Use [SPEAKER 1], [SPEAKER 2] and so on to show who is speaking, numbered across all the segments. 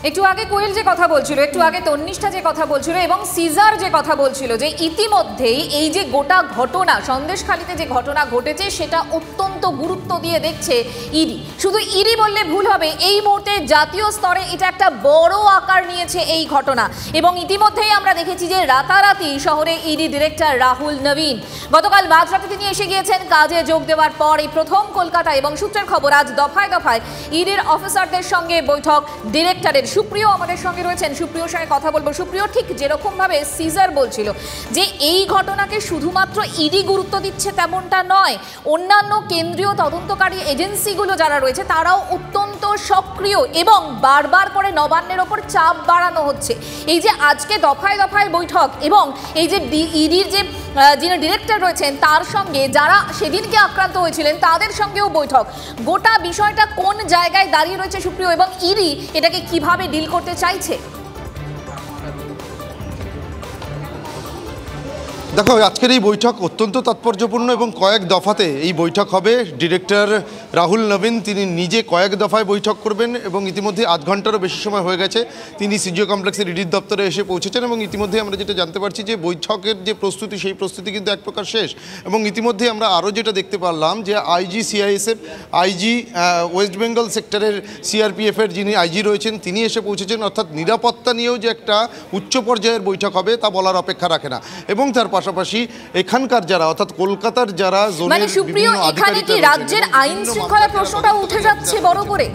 [SPEAKER 1] একটু আগে কোয়েল যে কথা বলছিল, একটু আগে তন্নিষ্ঠা যে কথা বলছিল এবং সিজার যে কথা বলছিল যে ইতিমধ্যেই এই যে গোটা ঘটনা সন্দেশখালীতে যে ঘটনা ঘটেছে সেটা অত্যন্ত গুরুত্ব দিয়ে দেখছে ইডি। শুধু ইডি বললে ভুল হবে, এই মুহূর্তে জাতীয় স্তরে এটা একটা বড় আকার নিয়েছে এই ঘটনা। এবং ইতিমধ্যেই আমরা দেখেছি যে রাতারাতি শহরে ইডি ডিরেক্টর রাহুল নবীন গতকাল মাঝরাতে তিনি এসে গিয়েছেন কাজে যোগ দেওয়ার পর এই প্রথম কলকাতা। এবং সূত্রের খবর আজ দফায় দফায় ইডির অফিসারদের সঙ্গে বৈঠক ডিরেক্টরের। সুপ্রিয় আমাদের সঙ্গে রয়েছেন, সুপ্রিয়র সঙ্গে কথা বলবো। সুপ্রিয়, ঠিক যেরকম ভাবে সিজার বলছিল যে এই ঘটনাকে শুধুমাত্র ইডি গুরুত্ব দিচ্ছে তেমনটা নয়, অন্যান্য কেন্দ্রীয় তদন্তকারী এজেন্সিগুলো যারা রয়েছে তারাও অত্যন্ত সক্রিয় এবং বারবার করে নবান্নের ওপর চাপ বাড়ানো হচ্ছে। এই যে আজকে দফায় দফায় বৈঠক এবং এই যে ইডির যে যিনি ডিরেক্টর রয়েছেন তার সঙ্গে যারা সেদিনকে আক্রান্ত হয়েছিলেন তাদের সঙ্গেও বৈঠক, গোটা বিষয়টা কোন জায়গায় দাঁড়িয়ে রয়েছে সুপ্রিয়, এবং ইডি এটাকে কিভাবে ডিল করতে চাইছে?
[SPEAKER 2] দেখো, আজকের এই বৈঠক অত্যন্ত তাৎপর্যপূর্ণ এবং কয়েক দফাতে এই বৈঠক হবে। ডিরেক্টর রাহুল নবীন তিনি নিজে কয়েক দফায় বৈঠক করবেন এবং ইতিমধ্যে আধ ঘন্টারও বেশি সময় হয়ে গেছে তিনি সিজিও কমপ্লেক্সের ইডির দপ্তরে এসে পৌঁছেছেন। এবং ইতিমধ্যে আমরা যেটা জানতে পারছি যে বৈঠকের যে প্রস্তুতি সেই প্রস্তুতি কিন্তু এক প্রকার শেষ। এবং ইতিমধ্যে আমরা আরও যেটা দেখতে পারলাম যে IG CISF, IG West Bengal সেক্টরের সিআরপিএফের যিনি আইজি রয়েছেন তিনি এসে পৌঁছেছেন। অর্থাৎ নিরাপত্তা নিয়েও যে একটা উচ্চ পর্যায়ের বৈঠক হবে তা বলার অপেক্ষা রাখে না। এবং তার পাশাপাশি এখানকার যারা অর্থাৎ কলকাতার যারা
[SPEAKER 1] মানে সুপ্রিয় এখানে কি রাজ্যের আইন শৃঙ্খলা প্রশ্নটা উঠে যাচ্ছে বড় করে?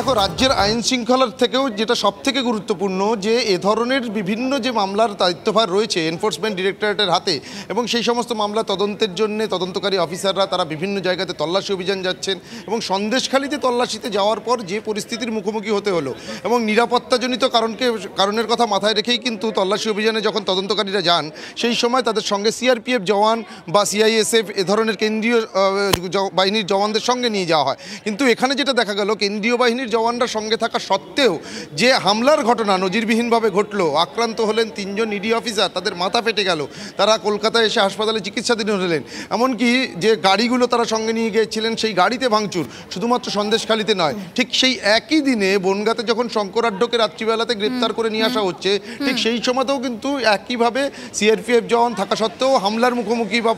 [SPEAKER 2] দেখো, রাজ্যের আইন শৃঙ্খলার থেকেও যেটা সবথেকে গুরুত্বপূর্ণ যে এ ধরনের বিভিন্ন যে মামলার দায়িত্বভার রয়েছে এনফোর্সমেন্ট ডিরেক্টরেটের হাতে, এবং সেই সমস্ত মামলা তদন্তের জন্য তদন্তকারী অফিসাররা তারা বিভিন্ন জায়গাতে তল্লাশি অভিযান যাচ্ছেন। এবং সন্দেশখালীতে তল্লাশিতে যাওয়ার পর যে পরিস্থিতির মুখোমুখি হতে হলো এবং নিরাপত্তাজনিত কারণের কথা মাথায় রেখেই কিন্তু তল্লাশি অভিযানে যখন তদন্তকারীরা যান সেই সময় তাদের সঙ্গে সিআরপিএফ জওয়ান বা সিআইএসএফ এ ধরনের কেন্দ্রীয় বাহিনীর জওয়ানদের সঙ্গে নিয়ে যাওয়া হয়। কিন্তু এখানে যেটা দেখা গেল কেন্দ্রীয় বাহিনীর জওয়ানরা সঙ্গে থাকা সত্ত্বেও যে হামলার ঘটনা নজিরবিহীনভাবে ঘটলো, আক্রান্ত হলেন 3 জন ইডি অফিসার, তাদের মাথা ফেটে গেল, তারা কলকাতায় এসে হাসপাতালে চিকিৎসাধীন হলেন। এমনকি যে গাড়িগুলো তারা সঙ্গে নিয়ে গিয়েছিলেন সেই গাড়িতে ভাঙচুর, শুধুমাত্র সন্দেশখালীতে নয়, ঠিক সেই একই দিনে বনগাঁতে যখন শঙ্করাঢ্যকে রাত্রিবেলাতে গ্রেপ্তার করে নিয়ে আসা হচ্ছে ঠিক সেই সময়তেও কিন্তু একইভাবে সিআরপিএফ জওয়ান থাকা সত্ত্বেও হামলার মুখোমুখি বা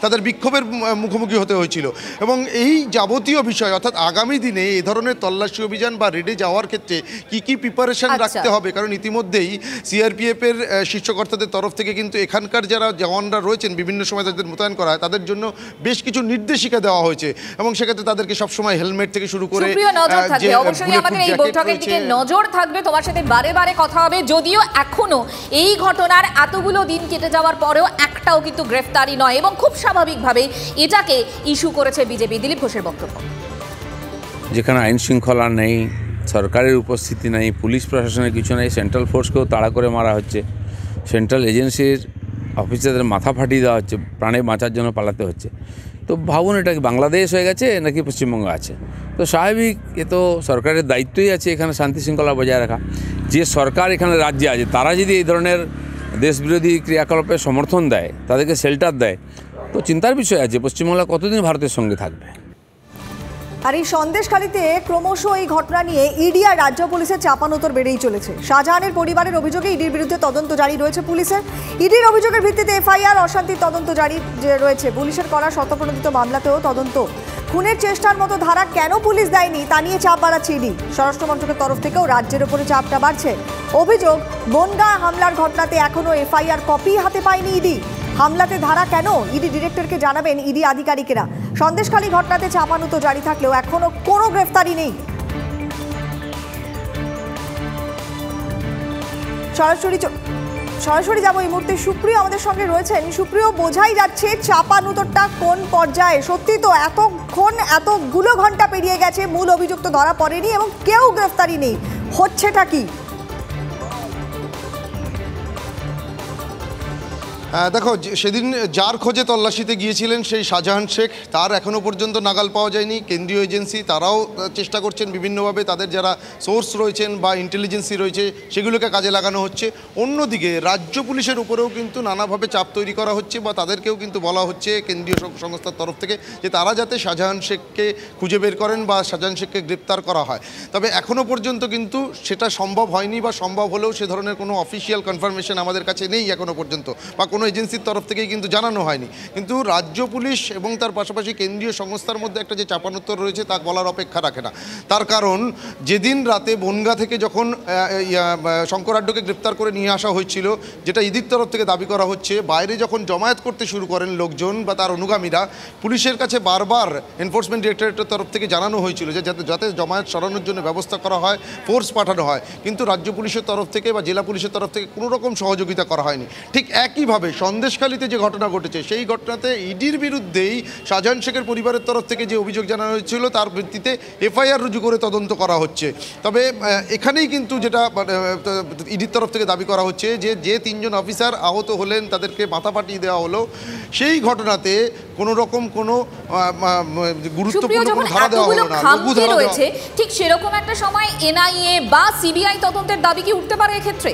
[SPEAKER 2] তাদের বিক্ষোভের মুখোমুখি হতে হয়েছিল। এবং এই যাবতীয় বিষয় অর্থাৎ আগামী দিনে এই ধরনের তল্লাশি অভিযান বা রেডে যাওয়ার ক্ষেত্রে কি প্রিপারেশন রাখতে হবে, কারণ ইতিমধ্যেই সিআরপিএফের শীর্ষকর্তাদের তরফ থেকে কিন্তু এখানকার যারা জওয়ানরা রয়েছেন বিভিন্ন সময় তাদের মোতায়েন করা হয় তাদের জন্য বেশ কিছু নির্দেশিকা দেওয়া হয়েছে। এবং সেক্ষেত্রে তাদেরকে সবসময় হেলমেট থেকে শুরু করে
[SPEAKER 1] অবশ্যই আমাদের এই বৈঠকের দিকে নজর থাকবে। তোমার সাথে বারে বারে কথা হবে, যদিও এখনো এই ঘটনার এতগুলো দিন কেটে যাওয়ার পরেও একটাও কিন্তু গ্রেফতারি নয় এবং খুব স্বাভাবিকভাবে এটাকে ইস্যু করেছে বিজেপি। দিলীপ ঘোষের বক্তব্য,
[SPEAKER 3] যেখানে আইন শৃঙ্খলা নেই, সরকারের উপস্থিতি নেই, পুলিশ প্রশাসনের কিছু নেই, সেন্ট্রাল ফোর্সকেও তাড়া করে মারা হচ্ছে, সেন্ট্রাল এজেন্সির অফিসারদের মাথা ফাটিয়ে দেওয়া হচ্ছে, প্রাণে বাঁচার জন্য পালাতে হচ্ছে। তো ভাবুন, এটা কি বাংলাদেশ হয়ে গেছে নাকি পশ্চিমবঙ্গ আছে? তো স্বাভাবিক, এ তো সরকারের দায়িত্বই আছে এখানে শান্তি শৃঙ্খলা বজায় রাখা। যে সরকার এখানে রাজ্যে আছে তারা যদি এই ধরনের দেশবিরোধী ক্রিয়াকলাপে সমর্থন দেয়, তাদেরকে শেল্টার দেয়, তো চিন্তার বিষয় আছে পশ্চিমবাংলা কতদিন ভারতের সঙ্গে থাকবে।
[SPEAKER 4] আর এই সন্দেশখালীতে ক্রমশ এই ঘটনা নিয়ে ইডি আর রাজ্য পুলিশের চাপানোতর বেড়েই চলেছে। শাহজাহানের পরিবারের অভিযোগে ইডির বিরুদ্ধে তদন্ত জারি রয়েছে পুলিশের। ইডির অভিযোগের ভিত্তিতে এফআইআর, অশান্তির তদন্ত জারি রয়েছে। পুলিশের করা শতপ্রণোদিত মামলাতেও তদন্ত। খুনের চেষ্টার মতো ধারা কেন পুলিশ দেয়নি তা নিয়ে চাপ বাড়াচ্ছে ইডি। স্বরাষ্ট্রমন্ত্রকের তরফ থেকেও রাজ্যের ওপরে চাপটা বাড়ছে। অভিযোগ, বনগাঁ হামলার ঘটনাতে এখনও এফআইআর কপি হাতে পায়নি ইডি। হামলাতে ধারা কেন ইডি ডিরেক্টরকে জানাবেন ইডি আধিকারিকেরা। সন্দেশখালী ঘটনাতে চাপানো তো জারি থাকলেও এখনো কোনো গ্রেফতারি নেই। সরাসরি যাবো এই মুহূর্তে, সুপ্রিয় আমাদের সঙ্গে রয়েছেন। সুপ্রিয়, বোঝাই যাচ্ছে চাপানুতোরটা কোন পর্যায়ে। সত্যি তো এতক্ষণ এতগুলো ঘন্টা পেরিয়ে গেছে, মূল অভিযুক্ত ধরা পড়েনি এবং কেউ গ্রেফতারি নেই, হচ্ছেটা কি?
[SPEAKER 2] দেখো, সেদিন যার খোঁজে তল্লাশিতে গিয়েছিলেন সেই শাহজাহান শেখ, তার এখনও পর্যন্ত নাগাল পাওয়া যায়নি। কেন্দ্রীয় এজেন্সি তারাও চেষ্টা করছেন বিভিন্নভাবে, তাদের যারা সোর্স রয়েছেন বা ইন্টেলিজেন্সি রয়েছে সেগুলোকে কাজে লাগানো হচ্ছে। অন্যদিকে রাজ্য পুলিশের উপরেও কিন্তু নানাভাবে চাপ তৈরি করা হচ্ছে বা তাদেরকেও কিন্তু বলা হচ্ছে কেন্দ্রীয় সংস্থার তরফ থেকে যে তারা যাতে শাহজাহান শেখকে খুঁজে বের করেন বা শাহজাহান শেখকে গ্রেপ্তার করা হয়। তবে এখনও পর্যন্ত কিন্তু সেটা সম্ভব হয়নি, বা সম্ভব হলেও সে ধরনের কোনো অফিসিয়াল কনফার্মেশন আমাদের কাছে নেই এখনও পর্যন্ত, বা কোনো এজেন্সির তরফ থেকেই কিন্তু জানানো হয়নি। কিন্তু রাজ্য পুলিশ এবং তার পাশাপাশি কেন্দ্রীয় সংস্থার মধ্যে একটা যে চাপানোত্তর রয়েছে তা বলার অপেক্ষা রাখে না। তার কারণ যেদিন রাতে বনগা থেকে যখন শঙ্করাড্ডকে গ্রেপ্তার করে নিয়ে আসা হয়েছিল, যেটা ইডির তরফ থেকে দাবি করা হচ্ছে, বাইরে যখন জমায়েত করতে শুরু করেন লোকজন বা তার অনুগামীরা, পুলিশের কাছে বারবার এনফোর্সমেন্ট ডিরেক্টরেটের তরফ থেকে জানানো হয়েছিল যে যাতে জমায়েত সরানোর জন্য ব্যবস্থা করা হয়, ফোর্স পাঠানো হয়। কিন্তু রাজ্য পুলিশের তরফ থেকে বা জেলা পুলিশের তরফ থেকে কোনো রকম সহযোগিতা করা হয়নি। ঠিক একইভাবে সন্দেশখালীতে যে ঘটনা ঘটেছে, সেই ঘটনাতে ইডির বিরুদ্ধেই শাহজাহান শেখের পরিবারের তরফ থেকে যে অভিযোগ জানানো হয়েছিল তার ভিত্তিতে এফআইআর রুজু করে তদন্ত করা হচ্ছে। তবে এখানেই কিন্তু যেটা ইডির তরফ থেকে দাবি করা হচ্ছে যে তিনজন অফিসার আহত হলেন, তাদেরকে মাথা ফাটিয়ে দেওয়া হলো, সেই ঘটনাতে কোনো রকম কোনো গুরুত্বপূর্ণ কোনো ধারা দেওয়া হলো না, লঘু ধারা রয়েছে।
[SPEAKER 1] ঠিক সেরকম একটা সময় এনআইএ বা সিবিআই তদন্তের দাবি কি উঠতে পারে এক্ষেত্রে?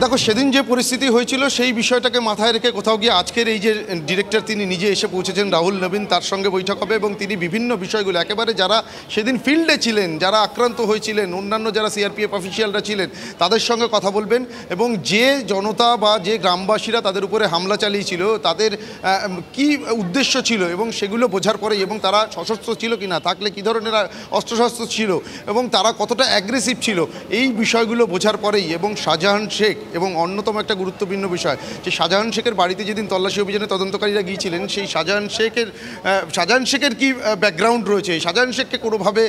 [SPEAKER 2] দেখো, সেদিন যে পরিস্থিতি হয়েছিল সেই বিষয়টাকে মাথায় রেখে কোথাও গিয়ে আজকের এই যে ডিরেক্টর তিনি নিজে এসে পৌঁছেছেন, রাহুল নবীন, তার সঙ্গে বৈঠক হবে এবং তিনি বিভিন্ন বিষয়গুলো একেবারে যারা সেদিন ফিল্ডে ছিলেন, যারা আক্রান্ত হয়েছিলেন, অন্যান্য যারা সিআরপিএফ অফিসিয়ালরা ছিলেন তাদের সঙ্গে কথা বলবেন এবং যে জনতা বা যে গ্রামবাসীরা তাদের উপরে হামলা চালিয়েছিল তাদের কি উদ্দেশ্য ছিল এবং সেগুলো বোঝার পরেই, এবং তারা সশস্ত্র ছিল কি না, থাকলে কী ধরনের অস্ত্রশস্ত্র ছিল এবং তারা কতটা অ্যাগ্রেসিভ ছিল, এই বিষয়গুলো বোঝার পরেই এবং শাহজাহান শেখ এবং অন্যতম একটা গুরুত্বপূর্ণ বিষয় যে শাহজাহান শেখের বাড়িতে যেদিন তল্লাশি অভিযানে তদন্তকারীরা গিয়েছিলেন, সেই শাহজাহান শেখের কি ব্যাকগ্রাউন্ড রয়েছে, শাহজাহান শেখকে কোনোভাবে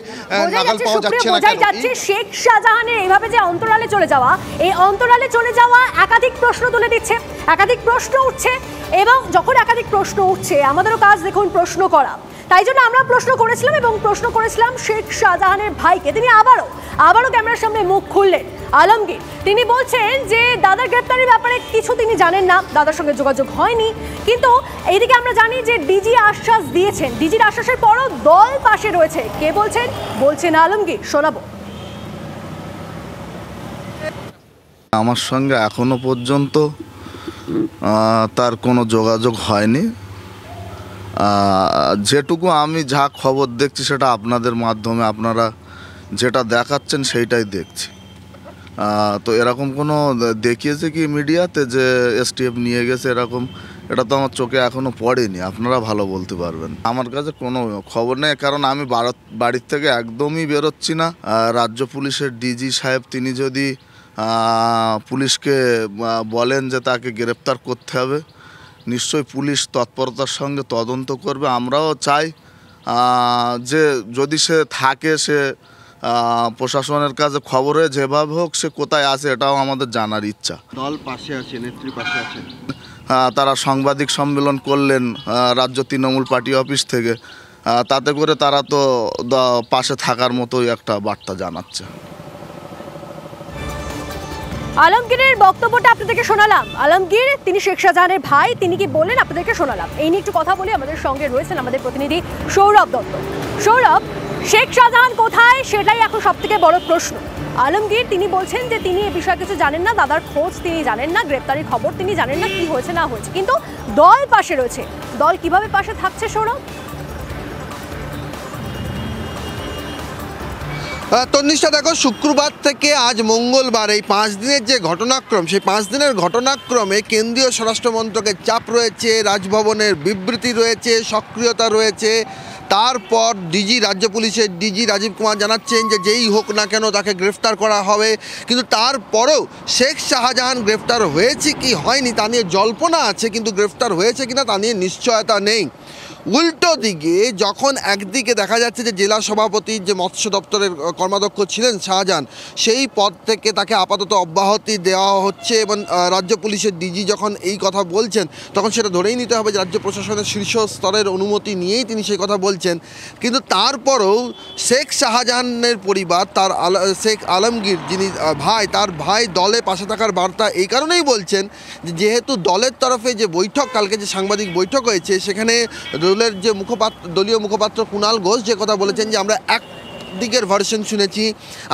[SPEAKER 2] নাগাল পাওয়া যাচ্ছে না কেন?
[SPEAKER 5] শেখ শাহজাহানের এইভাবে যে অন্তরালে চলে যাওয়া, এই অন্তরালে চলে যাওয়া একাধিক প্রশ্ন তুলে দিচ্ছে, একাধিক প্রশ্ন উঠছে, এবং যখন একাধিক প্রশ্ন উঠছে আমাদেরও কাজ দেখুন প্রশ্ন করা। তাই জন্য আমরা প্রশ্ন করেছিলাম শেখ শাহজাহানের ভাইকে। তিনি আবারও ক্যামেরার সামনে মুখ খুললেন। আলমগীর তিনি বলছেন যে দাদার গ্রেপ্তারের ব্যাপারে কিছু তিনি জানেন না, দাদার সঙ্গে যোগাযোগ হয়নি। কিন্তু এইদিকে আমরা জানি যে ডিজি আশ্বাস দিয়েছেন, ডিজির আশ্বাসের পরও দল পাশে রয়েছে। কে বলছেন আলমগীর, শোনাবো।
[SPEAKER 6] আমার সঙ্গে এখনো পর্যন্ত তার কোনো যোগাযোগ হয়নি। যেটুকু আমি যা খবর দেখছি সেটা আপনাদের মাধ্যমে আপনারা যেটা দেখাচ্ছেন সেইটাই দেখছি। তো এরকম কোনো দেখিয়েছে কি মিডিয়াতে যে এসটিএফ নিয়ে গেছে এরকম, এটা তো আমার চোখে এখনও পড়েনি, আপনারা ভালো বলতে পারবেন। আমার কাছে কোনো খবর নেই, কারণ আমি বাড়ির থেকে একদমই বেরোচ্ছি না। রাজ্য পুলিশের ডিজি সাহেব তিনি যদি পুলিশকে বলেন যে তাকে গ্রেপ্তার করতে হবে, নিশ্চয়ই পুলিশ তৎপরতার সঙ্গে তদন্ত করবে। আমরাও চাই যে যদি সে থাকে, সে প্রশাসনের কাছে খবর হয়ে যেভাবে হোক সে কোথায় আছে এটাও আমাদের জানার ইচ্ছা।
[SPEAKER 7] দল পাশে আছে, নেত্রী পাশে আছে।
[SPEAKER 6] তারা সাংবাদিক সম্মেলন করলেন রাজ্য তৃণমূল পার্টি অফিস থেকে, তাতে করে তারা তো পাশে থাকার মতোই একটা বার্তা জানাচ্ছে।
[SPEAKER 5] আলমগীরের বক্তব্যটা আপনাদেরকে শোনালাম। আলমগীর তিনি শেখ শাহজাহানের ভাই, তিনি কি বললেন আপনাদেরকে শোনালাম। এই নিয়ে একটু কথা বলি। আমাদের সঙ্গে রয়েছেন আমাদের প্রতিনিধি সৌরভ দত্ত। সৌরভ, শেখ শাহজাহান কোথায় সেটাই এখন সব থেকে বড় প্রশ্ন। আলমগীর তিনি বলছেন যে তিনি এ বিষয়ে কিছু জানেন না, দাদার খোঁজ তিনি জানেন না, গ্রেপ্তারির খবর তিনি জানেন না, কি হয়েছে না হয়েছে, কিন্তু দল পাশে রয়েছে। দল কিভাবে পাশে থাকছে সৌরভ?
[SPEAKER 7] তন্নিষ্ঠা, দেখো, শুক্রবার থেকে আজ মঙ্গলবার এই 5 দিনের যে ঘটনাক্রম, সেই 5 দিনের ঘটনাক্রমে কেন্দ্রীয় স্বরাষ্ট্র মন্ত্রকের চাপ রয়েছে, রাজভবনের বিবৃতি রয়েছে, সক্রিয়তা রয়েছে। তারপর রাজ্য পুলিশের ডিজি রাজীব কুমার জানাচ্ছেন যে যেই হোক না কেন তাকে গ্রেফতার করা হবে। কিন্তু তারপরেও শেখ শাহজাহান গ্রেফতার হয়েছে কি হয়নি তা নিয়ে জল্পনা আছে, কিন্তু গ্রেফতার হয়েছে কিনা তা নিয়ে নিশ্চয়তা নেই। উল্টো দিকে যখন একদিকে দেখা যাচ্ছে যে জেলা সভাপতির যে মৎস্য দপ্তরের কর্মাধ্যক্ষ ছিলেন শাহজাহান, সেই পদ থেকে তাকে আপাতত অব্যাহতি দেওয়া হচ্ছে এবং রাজ্য পুলিশের ডিজি যখন এই কথা বলছেন তখন সেটা ধরেই নিতে হবে যে রাজ্য প্রশাসনের শীর্ষ স্তরের অনুমতি নিয়েই তিনি সেই কথা বলছেন। কিন্তু তারপরেও শেখ শাহজাহানের পরিবার, তার শেখ আলমগীর যিনি ভাই, তার ভাই দলে পাশে থাকার বার্তা এই কারণেই বলছেন যে যেহেতু দলের তরফে যে বৈঠক, কালকে যে সাংবাদিক বৈঠক হয়েছে, সেখানে দলের যে দলীয় মুখপাত্র কুণাল ঘোষ যে কথা বলেছেন যে আমরা দিকের ভার্সন শুনেছি,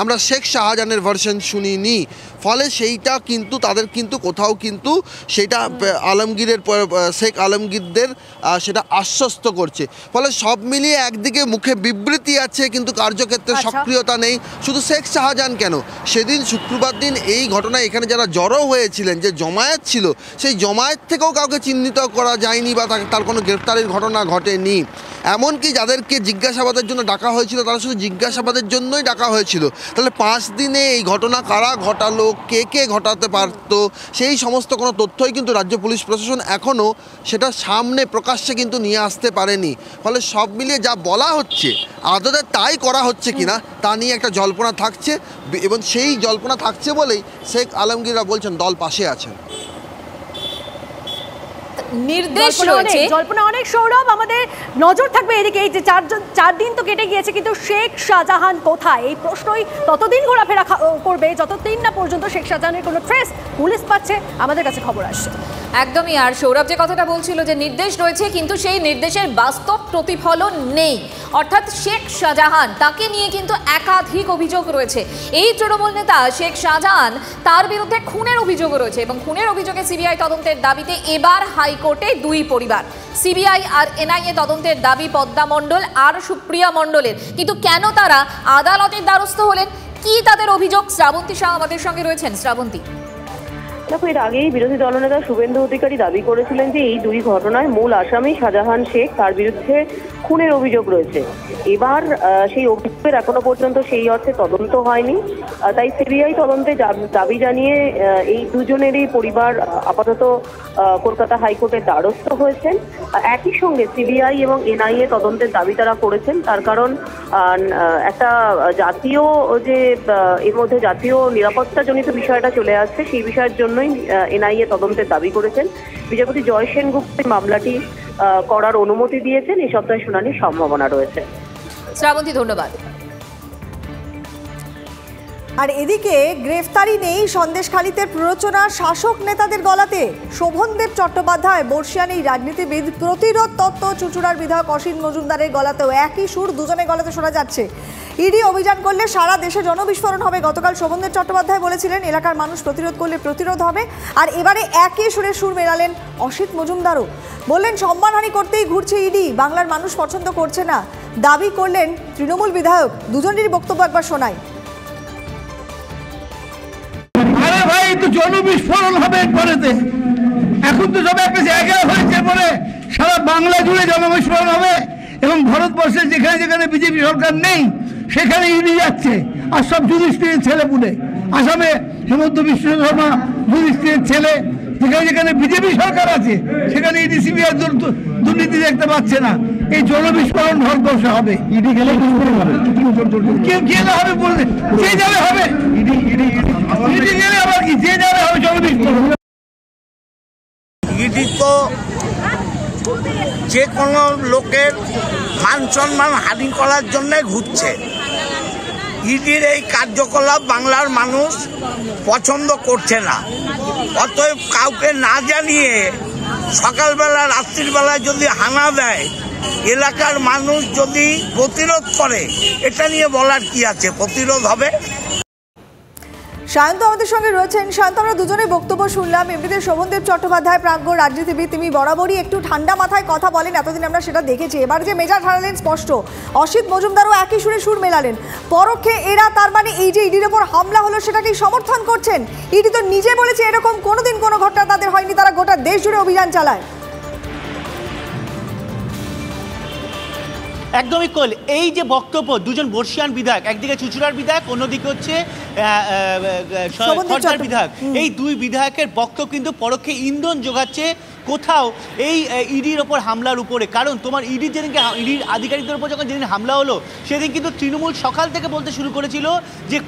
[SPEAKER 7] আমরা শেখ শাহজাহানের ভার্সন শুনিনি, ফলে সেইটা কিন্তু তাদের কিন্তু কোথাও কিন্তু সেটা আলমগীরের শেখ আলমগীরদের সেটা আশ্বস্ত করছে। ফলে সব মিলিয়ে একদিকে মুখে বিবৃতি আছে কিন্তু কার্যক্ষেত্রে সক্রিয়তা নেই। শুধু শেখ শাহজাহান কেন, সেদিন শুক্রবার দিন এই ঘটনায় এখানে যারা জড়ো হয়েছিলেন, যে জমায়েত ছিল, সেই জমায়েত থেকেও কাউকে চিহ্নিত করা যায়নি বা তার কোনো গ্রেফতারির ঘটনা ঘটেনি। এমনকি যাদেরকে জিজ্ঞাসাবাদের জন্য ডাকা হয়েছিল তারা শুধু জিজ্ঞাসাবাদের জন্যই ডাকা হয়েছিল। তাহলে 5 দিনে এই ঘটনা কারা ঘটালো, কে ঘটাতে পারতো, সেই সমস্ত কোনো তথ্যই কিন্তু রাজ্য পুলিশ প্রশাসন এখনও সেটা সামনে প্রকাশ্যে কিন্তু নিয়ে আসতে পারেনি। ফলে সব মিলিয়ে যা বলা হচ্ছে আদতে তাই করা হচ্ছে কিনা তা নিয়ে একটা জল্পনা থাকছে, এবং সেই জল্পনা থাকছে বলেই শেখ আলমগীররা বলছেন দল পাশে আছেন।
[SPEAKER 1] নির্দেশ রয়েছে,
[SPEAKER 5] জল্পনা অনেক। সৌরভ, আমাদের নজর থাকবে এদিকে। এই যে 4 দিন তো কেটে গিয়েছে, কিন্তু শেখ শাহজাহান কোথায়, এই প্রশ্নই ততদিন ঘোরাফেরা করবে যতদিন না পর্যন্ত শেখ শাহজাহানের কোনো ট্রেস পুলিশ পাচ্ছে। আমাদের কাছে খবর আসছে।
[SPEAKER 1] একদমই। আর সৌরভ যে কথাটা বলছিল যে নির্দেশ রয়েছে কিন্তু সেই নির্দেশের বাস্তব প্রতিফলন নেই, অর্থাৎ শেখ শাহজাহান তাকে নিয়ে কিন্তু একাধিক অভিযোগ রয়েছে। এই তৃণমূল নেতা শেখ শাহজাহান, তার বিরুদ্ধে খুনের অভিযোগ রয়েছে এবং খুনের অভিযোগে সিবিআই তদন্তের দাবিতে এবার হাইকোর্টে 2 পরিবার। সিবিআই আর এনআইএ তদন্তের দাবি পদ্মা মণ্ডল আর সুপ্রিয়া মণ্ডলের, কিন্তু কেন তারা আদালতের দ্বারস্থ হলেন, কি তাদের অভিযোগ? শ্রাবন্তী শাহ আমাদের সঙ্গে রয়েছেন। শ্রাবন্তী,
[SPEAKER 8] দেখো, এর আগেই বিরোধী দলনেতা শুভেন্দু অধিকারী দাবি করেছিলেন যে এই 2 ঘটনায় মূল আসামি শাহজাহান শেখ, তার বিরুদ্ধে খুনের অভিযোগ রয়েছে। এবার সেই অভিযোগের এখনো পর্যন্ত সেই অর্থে তদন্ত হয়নি, তাই সিবিআই তদন্তে দাবি জানিয়ে এই দুজনেরই পরিবার আপাতত কলকাতা হাইকোর্টের দ্বারস্থ হয়েছেন। একই সঙ্গে সিবিআই এবং এনআইএ তদন্তের দাবি তারা করেছেন, তার কারণ একটা জাতীয় যে এর মধ্যে জাতীয় নিরাপত্তাজনিত বিষয়টা চলে আসছে, সেই বিষয়ের জন্যই এনআইএ তদন্তের দাবি করেছেন। বিচারপতি জয় সেনগুপ্ত মামলাটি করার অনুমতি দিয়েছেন। এই সপ্তাহে শুনানির সম্ভাবনা রয়েছে।
[SPEAKER 1] শ্রাবন্তী, ধন্যবাদ।
[SPEAKER 4] আর এদিকে গ্রেফতারি নেই সন্দেশখালীতে প্ররোচনা শাসক নেতাদের গলাতে। শোভনদেব চট্টোপাধ্যায় বর্ষিয়ান এই রাজনীতিবিদ, প্রতিরোধ তত্ত্ব চুঁচুড়ার বিধায়ক অসিত মজুমদারের গলাতেও একই সুর, দুজনের গলাতে শোনা যাচ্ছে ইডি অভিযান করলে সারা দেশে জনবিস্ফোরণ হবে। গতকাল শোভনদেব চট্টোপাধ্যায় বলেছিলেন এলাকার মানুষ প্রতিরোধ করলে প্রতিরোধ হবে, আর এবারে একই সুরে সুর মেলালেন অসিত মজুমদারও। বললেন সম্মানহানি করতেই ঘুরছে ইডি, বাংলার মানুষ পছন্দ করছে না, দাবি করলেন তৃণমূল বিধায়ক। দুজনেরই বক্তব্য একবার শোনাই।
[SPEAKER 9] ভাই, তো জনবিস্ফোরণ হবে পরেতে, এখন তো সব একটা জায়গায় হয়েছে বলে সারা বাংলা জুড়ে জনবিস্ফোরণ হবে, এবং ভারতবর্ষের যেখানে যেখানে বিজেপি সরকার নেই সেখানে ইডি যাচ্ছে, আর সব যুধিষ্ঠিরের ছেলে পুলে। আসামে হেমন্ত বিশ্ব শর্মা যুধিষ্ঠিরের ছেলে, যেখানে যেখানে বিজেপি সরকার আছে সেখানে ইডি সিবিআই দুর্নীতি দেখতে পাচ্ছে না। এই জনবিস্ফোরণ ভারতবর্ষে হবে। ইডি গেলে কেউ গেলে হবে, বলতে যে যাবে হবে, ইডি গেলে আবার কি, যে যাবে হবে জনবিস্ফোরণ।
[SPEAKER 10] ইডি তো যে কোনো লোকের মান সম্মান হানি করার জন্য ঘুরছে। ইডির এই কার্যকলাপ বাংলার মানুষ পছন্দ করছে না। অতএব কাউকে না জানিয়ে সকালবেলা রাত্রিবেলায় যদি হানা দেয়, এলাকার মানুষ যদি প্রতিরোধ করে, এটা নিয়ে বলার কি আছে? প্রতিরোধ হবে।
[SPEAKER 4] শান্ত আমাদের সঙ্গে রয়েছেন। শান্ত, আমরা দুজনের বক্তব্য শুনলাম। এমনিতে শোভনদেব চট্টোপাধ্যায় প্রাজ্ঞ রাজনীতিবিদ, তিনি বরাবরই একটু ঠান্ডা মাথায় কথা বলেন, এতদিন আমরা সেটা দেখেছি। এবার যে মেজাজ হারালেন স্পষ্ট। অসিত মজুমদারও একই সুরে সুর মেলালেন। পরোক্ষে এরা, তার মানে এই যে ইডির ওপর হামলা হলো সেটাকেই সমর্থন করছেন। ইডি তো নিজে বলেছে এরকম কোনোদিন কোনো ঘটনা তাদের হয়নি, তারা গোটা দেশ জুড়ে অভিযান চালায়।
[SPEAKER 11] একদমই কোল। এই যে বক্তব্য দুজন বর্ষিয়ান বিধায়ক, একদিকে চুঁচুড়ার বিধায়ক, অন্যদিকে হচ্ছে খড়দার বিধায়ক, এই 2 বিধায়কের বক্তব্য কিন্তু পরোক্ষে ইন্ধন যোগাচ্ছে কোথাও এই ইডির ওপর হামলার উপরে। কারণ তোমার ইডির যেদিনকে ইডির আধিকারিকদের উপর যখন যেদিন হামলা হলো সেদিন কিন্তু তৃণমূল সকাল থেকে বলতে শুরু করেছিল যে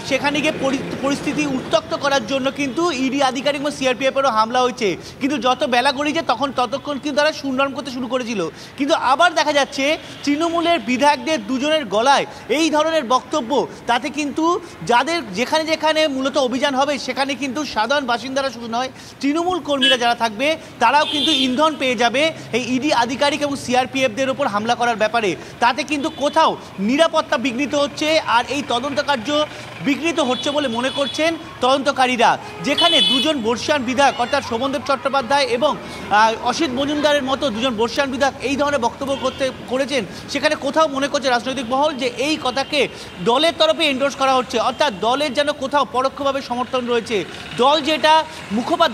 [SPEAKER 11] সেখানে গিয়ে পরিস্থিতি উত্তক্ত করার জন্য কিন্তু ইডি আধিকারিক এবং সিআরপিএফেরও হামলা হয়েছে। কিন্তু যত বেলা গড়িয়েছে ততক্ষণ কিন্তু তারা সুনরম করতে শুরু করেছিল। কিন্তু আবার দেখা যাচ্ছে তৃণমূলের বিধায়কদের দুজনের গলায় এই ধরনের বক্তব্য, তাতে কিন্তু যাদের যেখানে যেখানে মূলত অভিযান হবে সেখানে কিন্তু সাধারণ বাসিন্দারা শুধু নয়, তৃণমূল কর্মীরা যারা থাকবে তারাও কিন্তু ইন্ধন পেয়ে যাবে এই ইডি আধিকারিক এবং সিআরপিএফদের উপর হামলা করার ব্যাপারে। তাতে কিন্তু কোথাও নিরাপত্তা বিঘ্নিত হচ্ছে আর এই তদন্ত কার্য বিঘ্নিত হচ্ছে বলে মনে করছেন তদন্তকারীরা। যেখানে দুজন বর্ষিয়ান বিধায়ক অর্থাৎ শোভনদেব চট্টোপাধ্যায় এবং অসিত মজুমদারের মতো দুজন বর্ষিয়ান বিধায়ক এই ধরনের বক্তব্য করেছেন, সেখানে কোথাও মনে করছে রাজনৈতিক মহল যে এই কথাকে দলের তরফে এন্ডোর্স করা হচ্ছে, অর্থাৎ দলের যেন কোথাও পরোক্ষভাবে সমর্থন রয়েছে। দল যেটা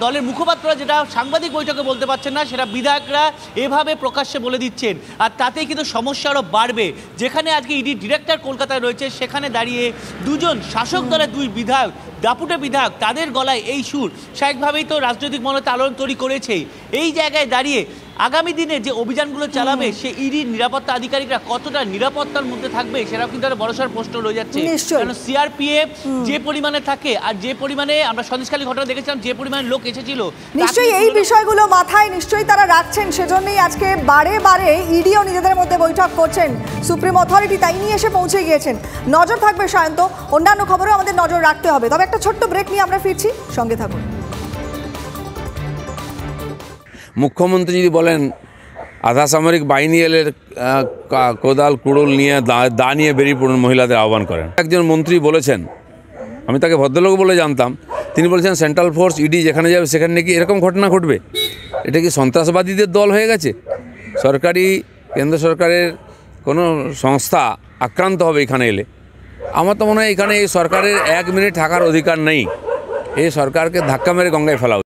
[SPEAKER 11] দলের মুখপাত্ররা যেটা সাংবাদিক বৈঠকে বলতে পারছেন না, সেটা বিধায়করা এভাবে প্রকাশ্যে বলে দিচ্ছেন। আর তাতেই কিন্তু সমস্যা আরও বাড়বে। যেখানে আজকে ইডি ডিরেক্টর কলকাতায় রয়েছে, সেখানে দাঁড়িয়ে দুজন শাসক দলের দুই বিধায়ক, দাপুটে বিধায়ক, তাদের গলায় এই সুর স্বাভাবিকভাবেই তো রাজনৈতিক মনে আলোড়ন তৈরি করেছেই। এই জায়গায় দাঁড়িয়ে আগামী দিনে যে অভিযানগুলো চালাবে সে ইডির নিরাপত্তা আধিকারিকরা কতটা নিরাপত্তার মধ্যে থাকবে সেটাও কিন্তু একটা বড়সড় প্রশ্ন রয়ে যাচ্ছে। কারণ সিআরপিএফ যে পরিমাণে থাকে আর যে পরিমাণে আমরা সন্দেশখালী ঘটনা দেখেছিলাম, যে পরিমাণে লোক এসেছিল,
[SPEAKER 4] নিশ্চয়ই এই বিষয়গুলো মাথায় নিশ্চয়ই তারা রাখছেন। সেজন্যই আজকে বারে বারে ইডিও নিজেদের মধ্যে বৈঠক করছেন, সুপ্রিম অথরিটি তাই নিয়ে এসে পৌঁছে গিয়েছেন। নজর থাকবে সায়ন্ত, অন্যান্য খবরেও আমাদের নজর রাখতে হবে। তবে একটা ছোট্ট ব্রেক নিয়ে আমরা ফিরছি, সঙ্গে থাকুন।
[SPEAKER 3] মুখ্যমন্ত্রী যদি বলেন আধা সামরিক বাহিনী এলে কোদাল কুড়ুল নিয়ে দা নিয়ে বেরিয়ে পড়ুন, মহিলাদের আহ্বান করেন। একজন মন্ত্রী বলেছেন, আমি তাকে ভদ্রলোক বলে জানতাম, তিনি বলেছেন সেন্ট্রাল ফোর্স ইডি যেখানে যাবে সেখানে নাকি এরকম ঘটনা ঘটবে। এটা কি সন্ত্রাসবাদীদের দল হয়ে গেছে? কেন্দ্র সরকারের কোনো সংস্থা আক্রান্ত হবে এখানে এলে? আমার তো মনে হয় এখানে এই সরকারের 1 মিনিট থাকার অধিকার নেই। এই সরকারকে ধাক্কা মেরে গঙ্গায় ফেলা।